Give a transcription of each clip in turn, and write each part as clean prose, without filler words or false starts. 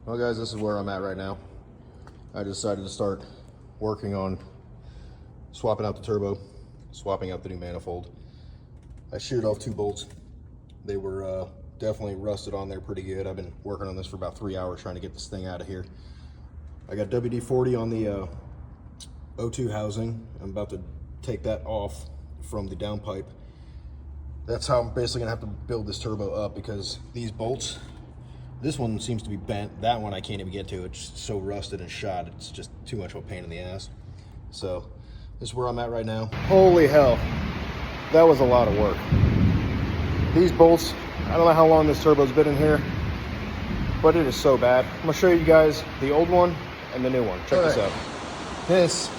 Well guys, this is where I'm at right now. I decided to start working on swapping out the turbo, swapping out the new manifold. I sheared off 2 bolts. They were definitely rusted on there pretty good. I've been working on this for about 3 hours trying to get this thing out of here. I got WD-40 on the O2 housing. I'm about to take that off from the downpipe. That's how I'm basically gonna have to build this turbo up, because these bolts, this one seems to be bent. That one I can't even get to. It's so rusted and shot. It's just too much of a pain in the ass. So this is where I'm at right now. Holy hell, that was a lot of work. These bolts, I don't know how long this turbo's been in here, but it is so bad. I'm gonna show you guys the old one and the new one. Check this out. This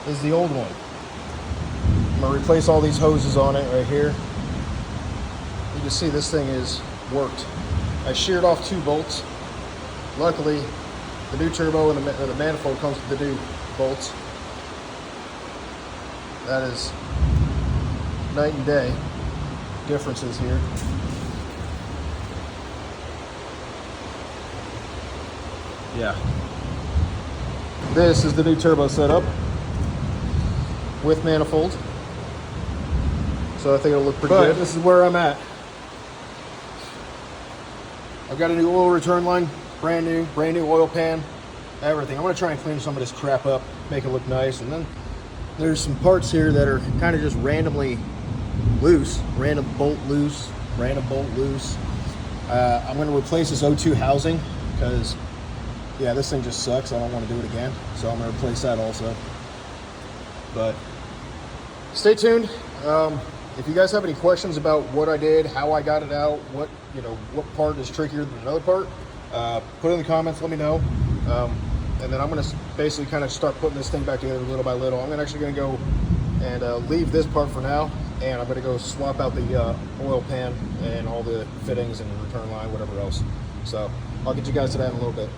is the old one. I'm gonna replace all these hoses on it right here. You can see this thing is worked. I sheared off 2 bolts. Luckily, the new turbo and the manifold comes with the new bolts. That is night and day differences here. Yeah. This is the new turbo setup with manifold. So I think it'll look pretty good. This is where I'm at. I've got a new oil return line, brand new oil pan, everything. I'm gonna try and clean some of this crap up, make it look nice. And then there's some parts here that are kind of just randomly loose, random bolt loose. I'm gonna replace this O2 housing because, yeah, this thing just sucks. I don't want to do it again. So I'm gonna replace that also. But stay tuned. If you guys have any questions about what I did, how I got it out, what part is trickier than another part, put it in the comments, let me know. And then I'm gonna basically kind of start putting this thing back together little by little. I'm actually gonna go and leave this part for now, and I'm gonna go swap out the oil pan and all the fittings and return line, whatever else. So I'll get you guys to that in a little bit.